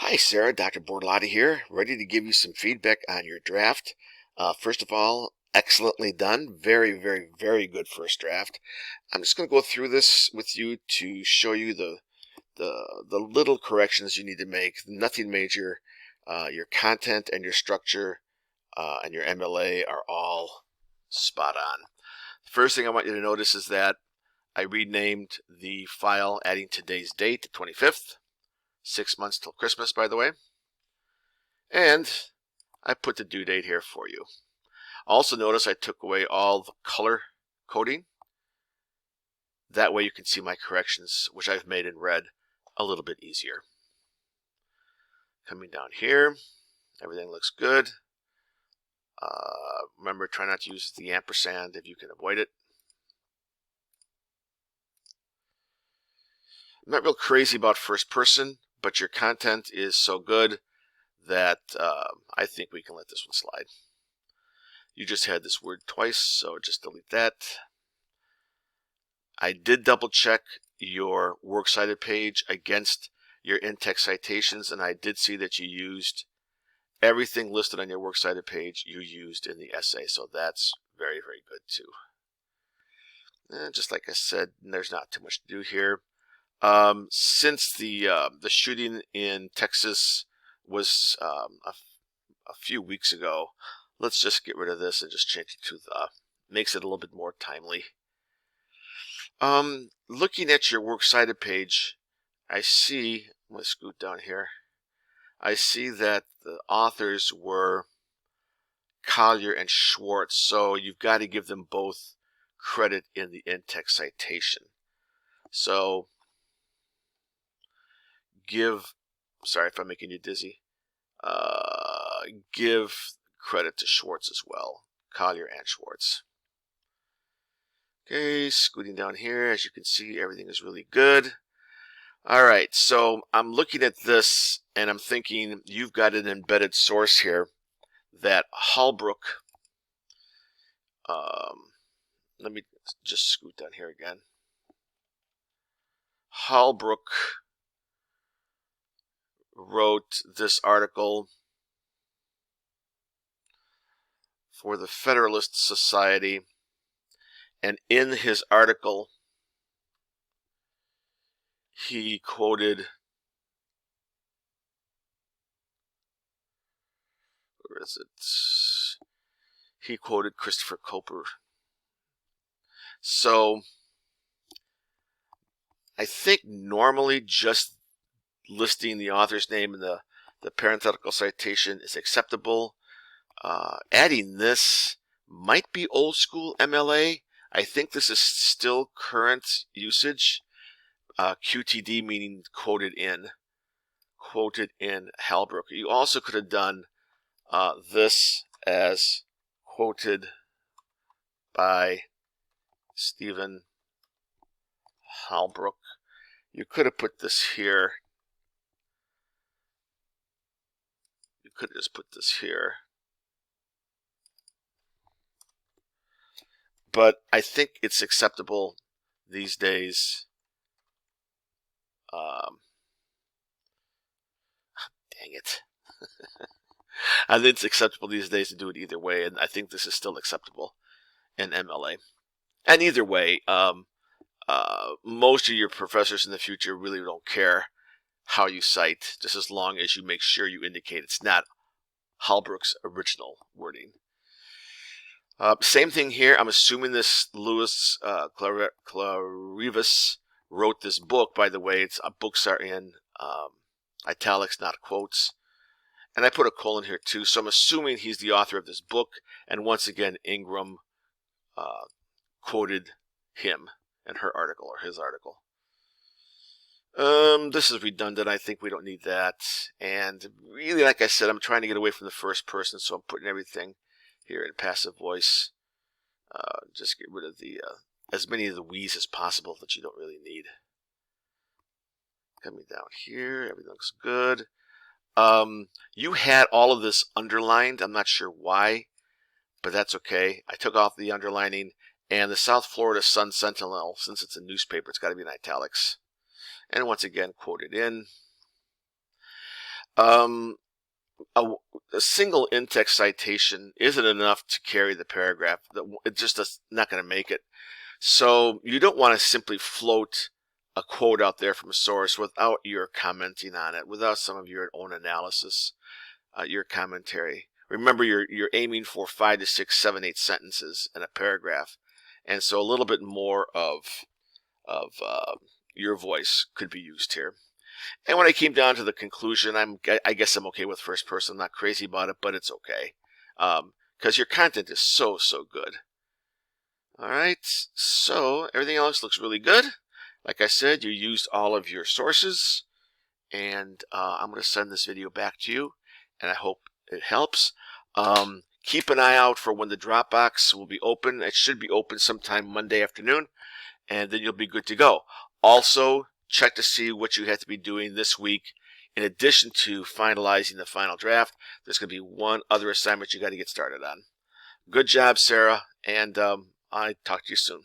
Hi, Sarah. Dr. Bortolotti here, ready to give you some feedback on your draft. First of all, excellently done. Very, very, very good first draft. I'm just going to go through this with you to show you the little corrections you need to make. Nothing major. Your content and your structure and your MLA are all spot on. The first thing I want you to notice is that I renamed the file, adding today's date, the 25th. 6 months till Christmas, by the way. And I put the due date here for you. Also notice I took away all the color coding. That way you can see my corrections, which I've made in red, a little bit easier. Coming down here, everything looks good. Remember, try not to use the ampersand if you can avoid it. I'm not real crazy about first person, but your content is so good that I think we can let this one slide. You just had this word twice, so just delete that. I did double check your works cited page against your in-text citations, and I did see that you used everything listed on your works cited page you used in the essay, so that's very, very good too. And just like I said, there's not too much to do here. Since the shooting in Texas was a few weeks ago, let's just get rid of this and just change it to the, makes it a little bit more timely. Looking at your works cited page, I see, I'm going to scoot down here, I see that the authors were Collier and Schwartz, so you've got to give them both credit in the in-text citation. So sorry if I'm making you dizzy, give credit to Schwartz as well, Collier and Schwartz. Okay, scooting down here, as you can see, everything is really good. Alright, so I'm looking at this and I'm thinking you've got an embedded source here that Holbrook, let me just scoot down here again. Holbrook wrote this article for the Federalist Society, and in his article he quoted, where is it? He quoted Christopher Cooper. So I think normally just listing the author's name in the parenthetical citation is acceptable. Adding this might be old school MLA. I think this is still current usage. QTD meaning quoted in Holbrook. You also could have done this as quoted by Stephen Holbrook. You could have put this here. You could have just put this here. But I think it's acceptable these days. Dang it. I think it's acceptable these days to do it either way, and I think this is still acceptable in MLA. And either way, most of your professors in the future really don't care how you cite, just as long as you make sure you indicate it's not Holbrook's original wording. Same thing here. I'm assuming this Louis Clarivis wrote this book. By the way, books are in italics, not quotes. And I put a colon here too, so I'm assuming he's the author of this book. And once again, Ingram quoted him in her article, or his article. This is redundant. I think we don't need that. And really, like I said, I'm trying to get away from the first person, so I'm putting everything here in passive voice. Just get rid of the as many of the we's as possible that you don't really need. Coming down here, everything looks good. You had all of this underlined. I'm not sure why, but that's okay. I took off the underlining, and the South Florida Sun Sentinel, since it's a newspaper, it's got to be in italics. And once again, quoted in. Um, a single in-text citation isn't enough to carry the paragraph. It just is not going to make it. So you don't want to simply float a quote out there from a source without your commenting on it, without some of your own analysis, your commentary. Remember, you're aiming for 5 to 6, 7, 8 sentences in a paragraph, and so a little bit more of your voice could be used here. And when I came down to the conclusion, I guess I'm okay with first person. I'm not crazy about it, but it's okay, because your content is so good. All right, so everything else looks really good. Like I said, you used all of your sources, and I'm going to send this video back to you, and I hope it helps. Keep an eye out for when the Dropbox will be open. It should be open sometime Monday afternoon, and then you'll be good to go. Also, check to see what you have to be doing this week. In addition to finalizing the final draft, there's going to be one other assignment you got to get started on. Good job, Sarah, and I talk to you soon.